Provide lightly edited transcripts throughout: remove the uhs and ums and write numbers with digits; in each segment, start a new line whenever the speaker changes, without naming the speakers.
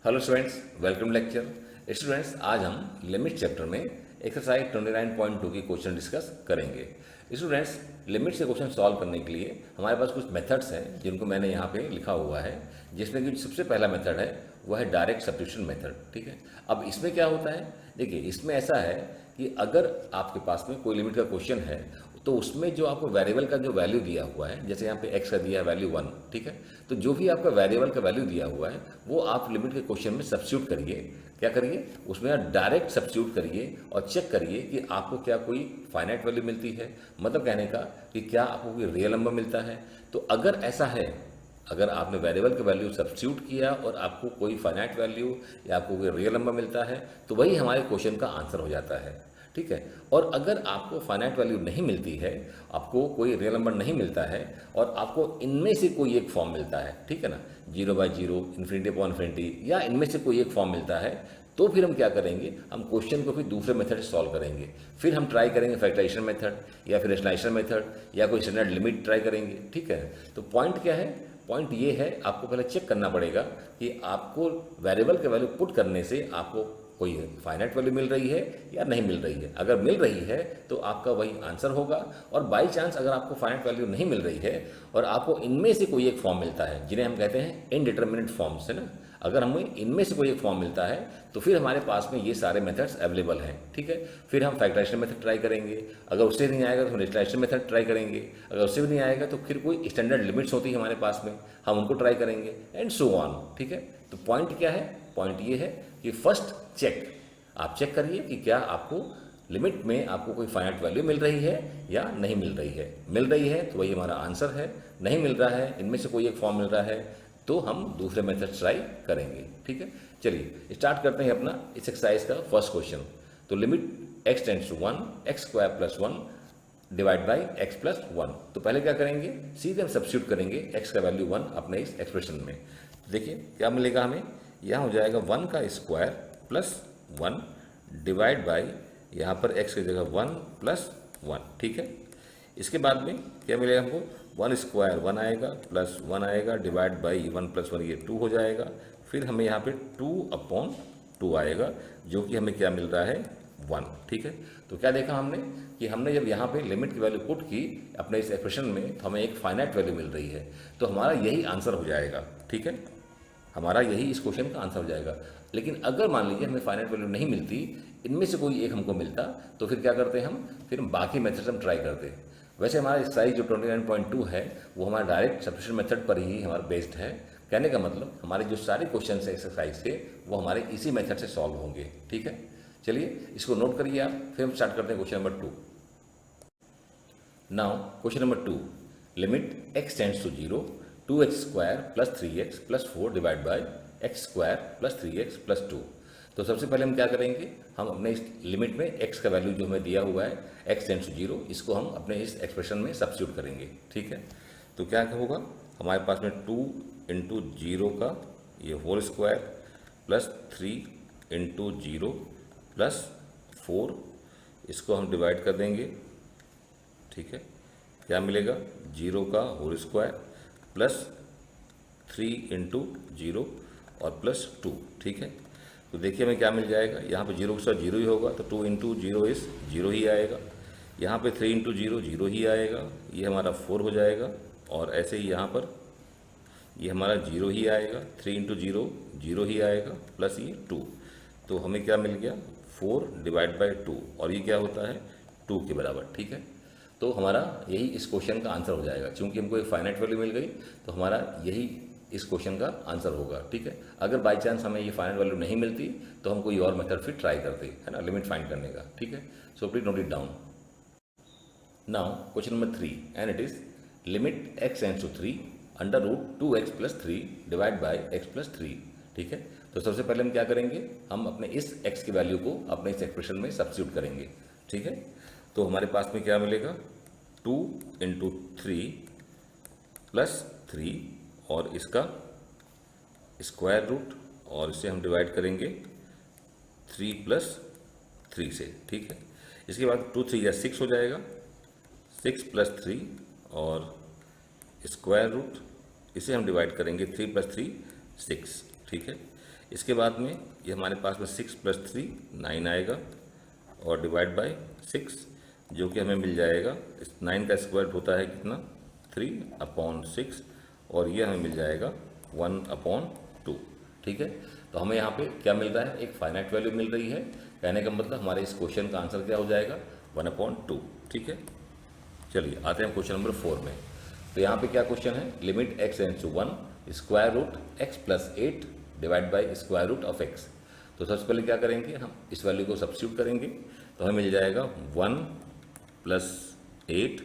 Hello students, welcome lecture. Students, आज हम limit chapter में एक्सरसाइज 29.2 की क्वेश्चन डिस्कस करेंगे। स्टूडेंट्स, लिमिट से क्वेश्चन सॉल्व करने के लिए हमारे पास कुछ मेथड्स हैं जिनको मैंने यहाँ पे लिखा हुआ है, जिसमें कि सबसे पहला मेथड है वह है डायरेक्ट सब्स्टिट्यूशन मेथड। ठीक है, अब इसमें क्या होता है, देखिए इसमें ऐसा है कि अगर आपके पास में कोई लिमिट का क्वेश्चन है तो उसमें जो आपको वेरिएबल का जो वैल्यू दिया हुआ है, जैसे यहाँ पे x का दिया है वैल्यू 1, ठीक है, तो जो भी आपका वेरिएबल का वैल्यू दिया हुआ है वो आप लिमिट के क्वेश्चन में सब्स्टिट्यूट करिए। क्या करिए, उसमें आप डायरेक्ट सब्स्टिट्यूट करिए और चेक करिए कि आपको क्या कोई फाइनाइट वैल्यू मिलती है, मतलब कहने का कि क्या आपको कोई रियल नंबर मिलता है। तो अगर ऐसा है, अगर आपने वेरिएबल का वैल्यू सब्स्टिट्यूट किया और आपको कोई फाइनाइट वैल्यू या आपको कोई रियल नंबर मिलता है तो वही हमारे क्वेश्चन का आंसर हो जाता है। ठीक है, और अगर आपको फाइनाइट वैल्यू नहीं मिलती है, आपको कोई रियल नंबर नहीं मिलता है और आपको इनमें से कोई एक फॉर्म मिलता है, ठीक है ना, 0/0, इन्फिनिटी अपॉन इन्फिनिटी, या इनमें से कोई एक फॉर्म मिलता है, तो फिर हम क्या करेंगे, हम क्वेश्चन को फिर दूसरे मेथड से सॉल्व करेंगे। फिर हम ट्राई करेंगे फैक्टराइजेशन मेथड या फिर रेशनलाइजेशन मेथड या कोई स्टैंडर्ड लिमिट ट्राई करेंगे। ठीक है, तो पॉइंट क्या है, पॉइंट ये है, आपको पहले चेक करना पड़ेगा कि आपको वेरिएबल के वैल्यू पुट करने से आपको कोई फाइनाइट वैल्यू मिल रही है या नहीं मिल रही है। अगर मिल रही है तो आपका वही आंसर होगा, और बाई चांस अगर आपको फाइनाइट वैल्यू नहीं मिल रही है और आपको इनमें से कोई एक फॉर्म मिलता है, जिन्हें हम कहते हैं इनडिटर्मिनेट फॉर्म्स, है ना, अगर हमें इनमें से कोई एक फॉर्म मिलता है तो फिर हमारे पास में ये सारे मेथड्स अवेलेबल हैं। ठीक है, फिर हम फैक्टराइजेशन मेथड ट्राई करेंगे, अगर उससे नहीं आएगा तो हम रेशनलाइजेशन मेथड ट्राई करेंगे, अगर उससे भी नहीं आएगा तो फिर कोई स्टैंडर्ड लिमिट्स होती है हमारे पास में, हम उनको ट्राई करेंगे, एंड सो ऑन। ठीक है, तो पॉइंट क्या है, पॉइंट ये है कि फर्स्ट चेक, आप चेक करिए कि क्या आपको लिमिट में आपको कोई फाइनाइट वैल्यू मिल रही है या नहीं मिल रही है। मिल रही है तो वही हमारा आंसर है, नहीं मिल रहा है, इनमें से कोई एक फॉर्म मिल रहा है, तो हम दूसरे मेथड ट्राई करेंगे। ठीक है, चलिए स्टार्ट करते हैं अपना इस एक्सरसाइज का फर्स्ट क्वेश्चन। तो limit x tends to 1 x² + 1 divide by x + 1। तो पहले क्या करेंगे, सीधे हम सब्स्टिट्यूट करेंगे x का वैल्यू 1 अपने इस एक्सप्रेशन में। देखिए क्या मिलेगा हमें, यहाँ हो जाएगा 1 का स्क्वायर प्लस 1 डिवाइड बाई, यहाँ पर x की जगह 1 + 1। ठीक है, इसके बाद में क्या मिलेगा हमको, 1² 1 आएगा प्लस 1 आएगा डिवाइड बाई 1 + 1, ये 2 हो जाएगा। फिर हमें यहाँ पे 2/2 आएगा, जो कि हमें क्या मिल रहा है, 1। ठीक है, तो क्या देखा हमने कि हमने जब यहाँ पे लिमिट की वैल्यू पुट की अपने इस एक्सप्रेशन में तो हमें एक फाइनाइट वैल्यू मिल रही है, तो हमारा यही आंसर हो जाएगा। ठीक है, हमारा यही इस क्वेश्चन का आंसर हो जाएगा। लेकिन अगर मान लीजिए हमें फाइनाइट वैल्यू नहीं मिलती, इनमें से कोई एक हमको मिलता, तो फिर क्या करते हम, फिर बाकी मेथड्स हम ट्राई करते। वैसे हमारा एक्सरसाइज जो 29.2 है वो हमारा डायरेक्ट सब्स्टिट्यूशन मेथड पर ही हमारा बेस्ड है। कहने का मतलब हमारे जो सारे क्वेश्चन है एक्सरसाइज के वो हमारे इसी मेथड से सॉल्व होंगे। ठीक है, चलिए इसको नोट करिए आप, फिर हम स्टार्ट करते हैं question number 2। Now question number 2, limit x tends to 0 2x² + 3x + 4 divide by x² + 3x + 2। तो सबसे पहले हम क्या करेंगे, हम अपने इस लिमिट में x का वैल्यू जो हमें दिया हुआ है x टेंड्स टू 0, इसको हम अपने इस एक्सप्रेशन में सब्स्टिट्यूट करेंगे। ठीक है, तो क्या होगा, हमारे पास में 2 × 0 का ये होल स्क्वायर प्लस 3 × 0 + 4, इसको हम डिवाइड कर देंगे। ठीक है, क्या मिलेगा, 0 का होल स्क्वायर प्लस 3 × 0 और प्लस 2। ठीक है, तो देखिए हमें क्या मिल जाएगा, यहाँ पे 0 के साथ 0 ही होगा तो 2 × 0 इस 0 ही आएगा, यहाँ पे 3 × 0 0 ही आएगा, ये हमारा 4 हो जाएगा, और ऐसे ही यहाँ पर ये हमारा 0 ही आएगा, 3 × 0 0 ही आएगा, प्लस ये 2। तो हमें क्या मिल गया, 4 डिवाइड बाई 2, और ये क्या होता है, 2 के बराबर। ठीक है, तो हमारा यही इस क्वेश्चन का आंसर हो जाएगा, क्योंकि हमको एक फाइनाइट वैल्यू मिल गई तो हमारा यही इस क्वेश्चन का आंसर होगा। ठीक है, अगर बाई चांस हमें ये फाइनाइट वैल्यू नहीं मिलती तो हम कोई और मेथड फिर ट्राई करते, है ना, लिमिट फाइंड करने का। ठीक है, so please note it down. Now question number 3, and it is limit x tends to 3 √2x + 3 divide by x + 3। ठीक है, तो सबसे पहले हम क्या करेंगे, हम अपने इस x की वैल्यू को अपने इस एक्सप्रेशन में सब्स्टिट्यूट करेंगे। ठीक है, तो हमारे पास में क्या मिलेगा, 2 × 3 + 3 और इसका स्क्वायर रूट, और इसे हम डिवाइड करेंगे 3 + 3 से। ठीक है, इसके बाद 2 3 या 6 हो जाएगा, 6 + 3 और स्क्वायर रूट, इसे हम डिवाइड करेंगे 3 + 3 6। ठीक है, इसके बाद में ये हमारे पास में 6 + 3 9 आएगा और डिवाइड बाय 6 जो कि हमें मिल जाएगा। इस 9 का स्क्वायर होता है कितना 3/6 और ये हमें मिल जाएगा 1/2। ठीक है, तो हमें यहाँ पे क्या मिल रहा है, एक फाइनाइट वैल्यू मिल रही है। कहने का मतलब हमारे इस क्वेश्चन का आंसर क्या हो जाएगा 1/2। ठीक है, चलिए आते हैं क्वेश्चन नंबर 4 में। तो यहाँ पे क्या क्वेश्चन है, limit x tends to 1 square root x + 8 divide by square root of x। तो सबसे पहले क्या करेंगे, हम इस वैल्यू को सब्स्टिट्यूट करेंगे तो हमें मिल जाएगा 1 + 8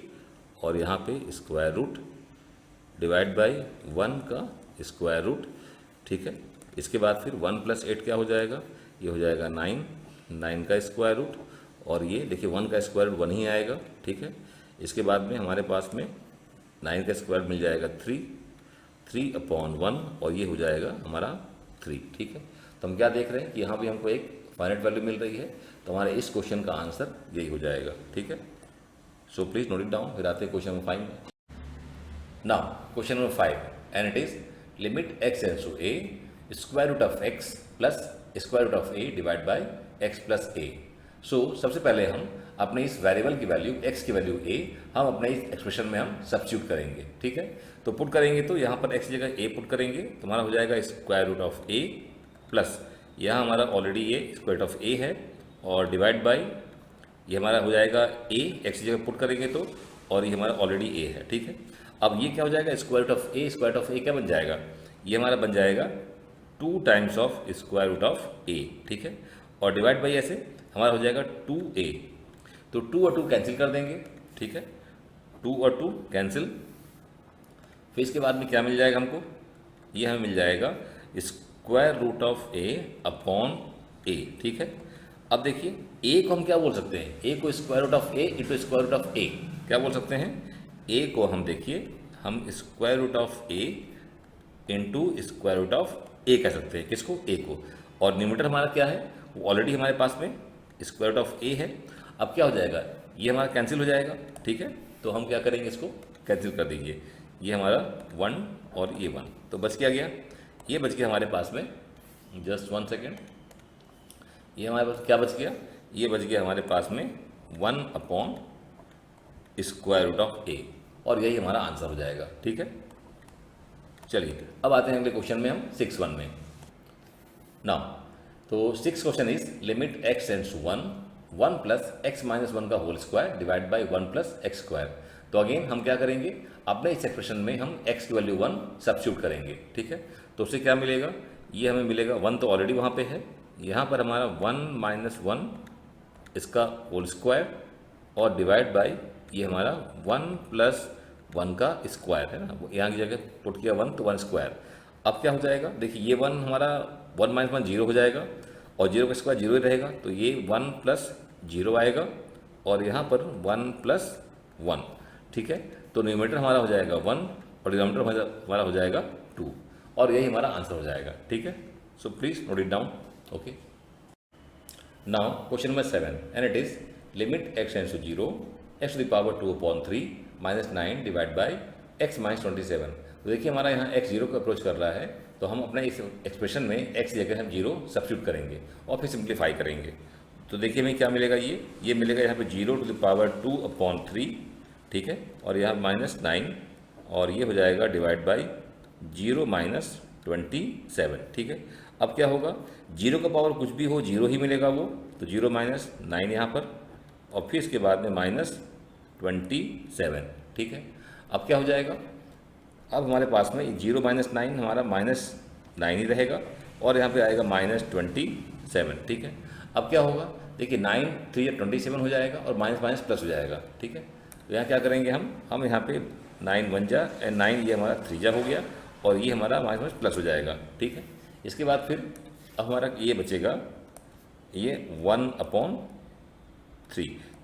और यहाँ पे स्क्वायर रूट डिवाइड बाई 1 का स्क्वायर रूट। ठीक है, इसके बाद फिर 1 + 8 क्या हो जाएगा, ये हो जाएगा 9 का स्क्वायर रूट और ये देखिए 1 का स्क्वायर रूट 1 ही आएगा। ठीक है, इसके बाद में हमारे पास में 9 का स्क्वायर मिल जाएगा 3/1 और ये हो जाएगा हमारा 3। ठीक है, तो हम क्या देख रहे हैं कि यहाँ भी हमको एक फाइनाइट वैल्यू मिल रही है, तो हमारे इस क्वेश्चन का आंसर यही हो जाएगा। ठीक है, so please note it down. फिर आते हैं क्वेश्चन नंबर 5 में। Now question number 5 and it is limit x tends to a square root of x plus square root of a divide by x plus a। So सबसे पहले हम अपने इस variable की वैल्यू x की value a हम अपने इस एक्सप्रेशन में हम सब्स्टिट्यूट करेंगे। ठीक है, तो पुट करेंगे तो यहाँ पर x जगह a पुट करेंगे तो हमारा हो जाएगा square root of a plus यहाँ हमारा ऑलरेडी ये स्क्वायर रूट ऑफ a है और डिवाइड बाई ये हमारा हो जाएगा a, x की जगह पुट करेंगे तो, और ये हमारा ऑलरेडी a है। ठीक है, अब ये क्या हो जाएगा square root of a, square root of a क्या बन जाएगा, ये हमारा बन जाएगा 2 times of square root of a। ठीक है, और डिवाइड बाई ऐसे हमारा हो जाएगा 2a, तो 2 और 2 कैंसिल कर देंगे। ठीक है, 2 और 2 कैंसिल। फिर इसके बाद में क्या मिल जाएगा हमको, ये हमें मिल जाएगा square root of a upon a। ठीक है, अब देखिए a को हम क्या बोल सकते हैं, a को square root of a into square root of a क्या बोल सकते हैं, a को हम देखिए हम square root of a into square root of a कह सकते हैं। किसको, a को, और न्यूमरेटर हमारा क्या है, वो ऑलरेडी हमारे पास में स्क्वायर रूट ऑफ a है। अब क्या हो जाएगा, ये हमारा कैंसिल हो जाएगा। ठीक है, तो हम क्या करेंगे, इसको कैंसिल कर दीजिए, ये हमारा 1 और ये 1, तो बच क्या गया, ये बच गया हमारे पास में, जस्ट 1 सेकेंड, ये हमारे पास क्या बच गया, ये बच गया हमारे पास में 1 upon square root of a और यही हमारा आंसर हो जाएगा। ठीक है, चलिए अब आते हैं अगले क्वेश्चन में, हम 6.1 में। नाउ तो 6 question is limit x tends to 1 plus x minus 1 का whole square divide by 1 plus x square. तो अगेन हम क्या करेंगे, अपने इस एक्सप्रेशन में हम x की वैल्यू 1 सब्स्टिट्यूट करेंगे। ठीक है, तो उससे क्या मिलेगा, ये हमें मिलेगा 1 तो ऑलरेडी वहाँ पे है, यहाँ पर हमारा 1 - 1 इसका होल स्क्वायर और डिवाइड बाई ये हमारा 1 + 1 का स्क्वायर है ना, यहाँ की जगह पुट किया 1 तो 1 स्क्वायर। अब क्या हो जाएगा, देखिए ये 1 हमारा 1 - 1 0 हो जाएगा और 0 का स्क्वायर 0 ही रहेगा, तो ये 1 + 0 आएगा और यहाँ पर 1 + 1। ठीक है, तो न्यूमरेटर हमारा हो जाएगा 1 और डिनोमिनेटर हमारा हो जाएगा 2 और यही हमारा आंसर हो जाएगा। ठीक है, so please note it down. Okay, now question number 7 and it is limit x tends to 0 x to the power 2/3 -9 divide by x - 27। तो देखिए हमारा यहाँ x 0 को अप्रोच कर रहा है, तो हम अपने इस एक्सप्रेशन में x की जगह हम 0 सब्स्टिट्यूट करेंगे और फिर सिंप्लीफाई करेंगे। तो देखिए हमें क्या मिलेगा, ये मिलेगा यहाँ पे 0 टू द पावर 2/3। ठीक है, और यहाँ -9 और ये हो जाएगा डिवाइड बाई 0 - 27। ठीक है, अब क्या होगा, 0 का पावर कुछ भी हो 0 ही मिलेगा वो, तो 0 - 9 यहाँ पर और फिर इसके बाद में -27। ठीक है, अब क्या हो जाएगा, अब हमारे पास में 0 - 9 हमारा -9 ही रहेगा और यहाँ पे आएगा -27। ठीक है, अब क्या होगा, देखिए 9 3 या 27 हो जाएगा और माइनस माइनस प्लस हो जाएगा। ठीक है, तो यहाँ क्या करेंगे, हम यहाँ पे 9 1 जा एंड 9 ये हमारा 3 जा हो गया और ये हमारा माइनस माइनस प्लस हो जाएगा। ठीक है, इसके बाद फिर अब हमारा ये बचेगा, ये 1/3,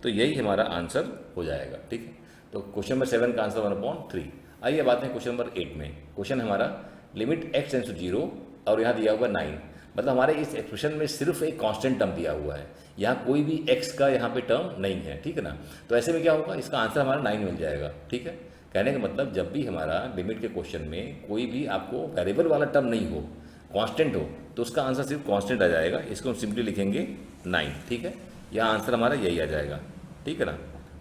तो यही हमारा आंसर हो जाएगा। ठीक है, तो क्वेश्चन नंबर 7 का आंसर 1/3। आइए बात है क्वेश्चन नंबर 8 में। क्वेश्चन हमारा लिमिट x टेंड्स टू 0 और यहाँ दिया हुआ 9, मतलब हमारे इस एक्सप्रेशन में सिर्फ एक कांस्टेंट टर्म दिया हुआ है, यहाँ कोई भी x का यहाँ पे टर्म नहीं है। ठीक है ना, तो ऐसे में क्या होगा, इसका आंसर हमारा 9 मिल जाएगा। ठीक है, कहने का मतलब जब भी हमारा लिमिट के क्वेश्चन में कोई भी आपको वेरिएबल वाला टर्म नहीं हो, कांस्टेंट हो तो उसका आंसर सिर्फ कांस्टेंट आ जाएगा, इसको हम सिंपली लिखेंगे 9, ठीक है। यहाँ आंसर हमारा यही आ जाएगा, ठीक है ना।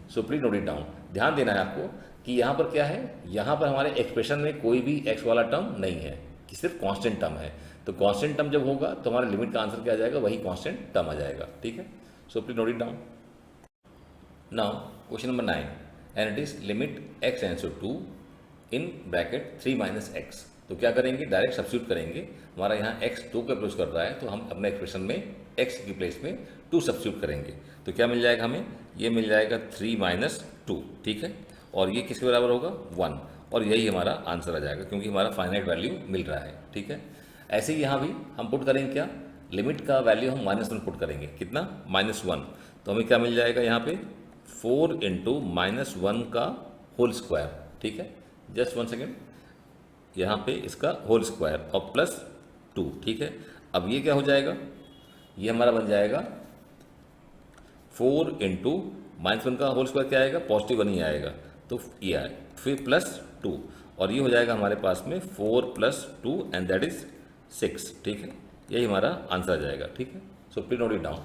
सो प्लीज नोट इट डाउन। ध्यान देना है आपको कि यहाँ पर क्या है, यहाँ पर हमारे एक्सप्रेशन में कोई भी एक्स वाला टर्म नहीं है, कि सिर्फ कांस्टेंट टर्म है। तो कांस्टेंट टर्म जब होगा तो हमारे लिमिट का आंसर क्या आ जाएगा, वही कांस्टेंट टर्म आ जाएगा, ठीक है। So please note it down. Now question number 9 and it is limit x tends to 2 in bracket 3 minus x. तो क्या करेंगे, डायरेक्ट सब्स्टिट्यूट करेंगे। हमारा यहाँ x 2 के अप्रोच कर रहा है तो हम अपने एक्सप्रेशन में x की प्लेस में 2 सब्स्टिट्यूट करेंगे। तो क्या मिल जाएगा हमें, ये मिल जाएगा 3 माइनस 2, ठीक है। और ये किसके बराबर होगा, 1, और यही हमारा आंसर आ जाएगा क्योंकि हमारा फाइनाइट वैल्यू मिल रहा है, ठीक है। ऐसे ही यहाँ भी हम पुट करेंगे क्या, लिमिट का वैल्यू हम -1 पुट करेंगे, कितना, -1। तो हमें क्या मिल जाएगा यहाँ पे 4 इंटू -1 का होल स्क्वायर, ठीक है। जस्ट 1 सेकेंड, यहाँ पे इसका होल स्क्वायर और प्लस 2, ठीक है। अब ये क्या हो जाएगा, ये हमारा बन जाएगा 4 इंटू -1 का होल स्क्वायर क्या आएगा, +1 ही आएगा, तो ये आए, फिर +2, और ये हो जाएगा हमारे पास में 4 + 2 एंड दैट इज 6, ठीक है। यही हमारा आंसर आ जाएगा, ठीक है। So please note it down.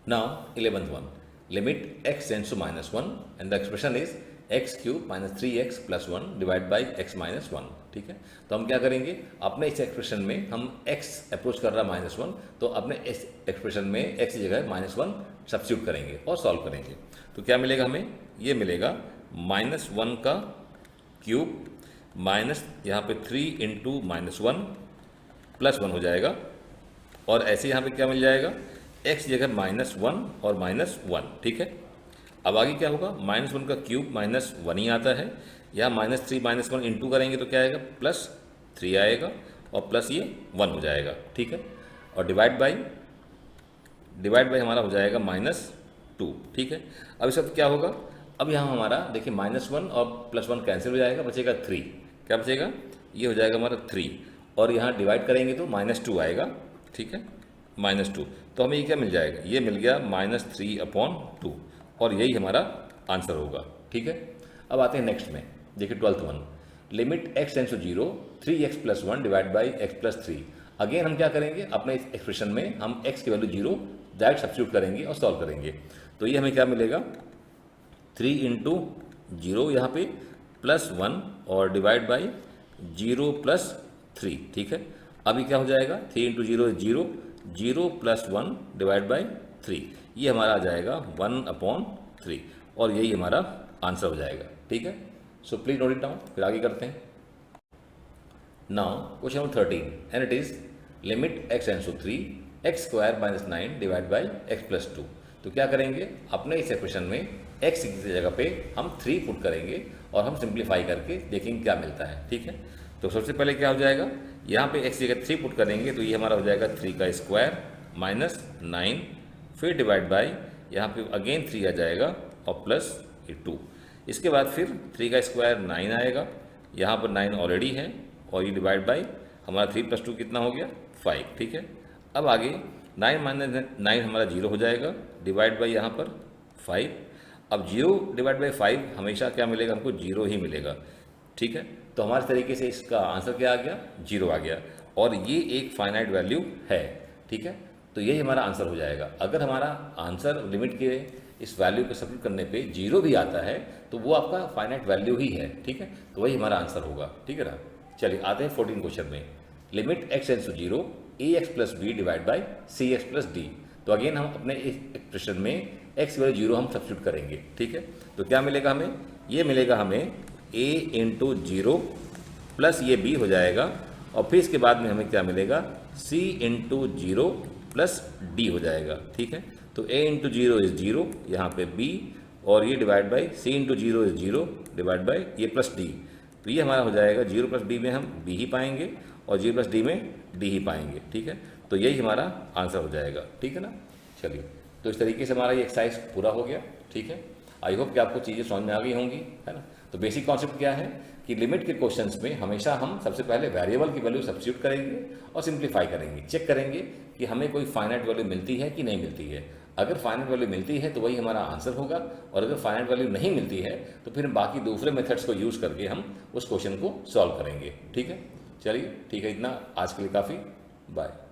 Now 11th one, limit x tends to -1 and the expression is x³ - 3x + 1 divide by x - 1, ठीक है। तो हम क्या करेंगे, अपने इस एक्सप्रेशन में हम x अप्रोच कर रहा है -1, तो अपने इस एक्सप्रेशन में x की जगह -1 सब्स्टिट्यूट करेंगे और सॉल्व करेंगे। तो क्या मिलेगा हमें, ये मिलेगा -1 का क्यूब माइनस यहाँ पे 3 इंटू -1 +1 हो जाएगा, और ऐसे यहाँ पे क्या मिल जाएगा, x की जगह -1 और -1, ठीक है। अब आगे क्या होगा, -1 का क्यूब -1 ही आता है, यहाँ -3 -1 इंटू करेंगे तो क्या आएगा, +3 आएगा, और प्लस ये 1 हो जाएगा, ठीक है। और डिवाइड बाई हमारा हो जाएगा -2, ठीक है। अब इस वक्त क्या होगा, अब यहाँ हमारा देखिए -1 और +1 कैंसिल हो जाएगा, बचेगा 3, क्या बचेगा, ये हो जाएगा हमारा 3, और यहाँ डिवाइड करेंगे तो -2 आएगा, ठीक है, -2। तो हमें ये क्या मिल जाएगा, ये मिल गया -3/2, और यही हमारा आंसर होगा, ठीक है। अब आते हैं नेक्स्ट में, देखिए 12th one, limit x tends to 0 3x + 1 divide by x + 3। Again हम क्या करेंगे, अपने इस एक्सप्रेशन में हम x की वैल्यू 0 डायरेक्ट सब्स्टिट्यूट करेंगे और सॉल्व करेंगे। तो ये हमें क्या मिलेगा, 3 इंटू 0 यहाँ पे +1 और डिवाइड बाई 0 + 3, ठीक है। अभी क्या हो जाएगा, 3 इंटू 0 इज 0, 0 + 1 डिवाइड बाई 3, ये हमारा आ जाएगा 1/3, और यही हमारा आंसर हो जाएगा, ठीक है। So please note it down, फिर आगे करते हैं। Now question number 13 and it is limit x tends to 3 x² - 9 divide by x + 2। तो क्या करेंगे, अपने इस एक्सप्रेशन में x की जगह पे हम 3 पुट करेंगे और हम सिंप्लीफाई करके देखेंगे क्या मिलता है, ठीक है। तो सबसे पहले क्या हो जाएगा, यहाँ पे x की जगह 3 पुट करेंगे तो ये हमारा हो जाएगा 3 का स्क्वायर -9, फिर डिवाइड बाई यहाँ पे अगेन 3 आ जाएगा और प्लस 2, इसके बाद फिर 3 का स्क्वायर 9 आएगा, यहाँ पर 9 ऑलरेडी है, और ये डिवाइड बाई हमारा 3 + 2 कितना हो गया, 5, ठीक है। अब आगे 9 - 9 हमारा 0 हो जाएगा, डिवाइड बाई यहाँ पर 5। अब 0 डिवाइड बाई 5 हमेशा क्या मिलेगा, हमको 0 ही मिलेगा, ठीक है। तो हमारे तरीके से इसका आंसर क्या आ गया, 0 आ गया, और ये एक फाइनाइट वैल्यू है, ठीक है। तो यही हमारा आंसर हो जाएगा। अगर हमारा आंसर लिमिट के इस वैल्यू को सब्स्टिट्यूट करने पे 0 भी आता है तो वो आपका फाइनाइट वैल्यू ही है, ठीक है। तो वही हमारा आंसर होगा, ठीक है ना। चलिए आते हैं 14 क्वेश्चन में, limit x tends to 0 ax + b divide by cx + d। तो अगेन हम अपने इस एक्सप्रेशन में x की वैल्यू 0 हम सब्स्टिट्यूट करेंगे, ठीक है। तो क्या मिलेगा हमें, ये मिलेगा हमें a इंटू 0 प्लस ये b हो जाएगा, और फिर इसके बाद में हमें क्या मिलेगा, c इंटू 0 प्लस d हो जाएगा, ठीक है। तो a इंटू 0 इज 0, यहाँ पे b, और ये divide by c into 0 is 0 divide by ये प्लस d। तो ये हमारा हो जाएगा 0 + d में हम b ही पाएंगे और 0 + d में d ही पाएंगे, ठीक है। तो यही हमारा आंसर हो जाएगा, ठीक है ना। चलिए, तो इस तरीके से हमारा ये एक्सरसाइज पूरा हो गया, ठीक है। आई होप कि आपको चीज़ें समझ में आ गई होंगी, है ना। तो बेसिक कॉन्सेप्ट क्या है कि लिमिट के क्वेश्चंस में हमेशा हम सबसे पहले वेरिएबल की वैल्यू सब्स्टिट्यूट करेंगे और सिंप्लीफाई करेंगे, चेक करेंगे कि हमें कोई फाइनाइट वैल्यू मिलती है कि नहीं मिलती है। अगर फाइनाइट वैल्यू मिलती है तो वही हमारा आंसर होगा, और अगर फाइनाइट वैल्यू नहीं मिलती है तो फिर बाकी दूसरे मेथड्स को यूज़ करके हम उस क्वेश्चन को सॉल्व करेंगे, ठीक है। चलिए ठीक है, इतना आज के लिए काफ़ी। बाय।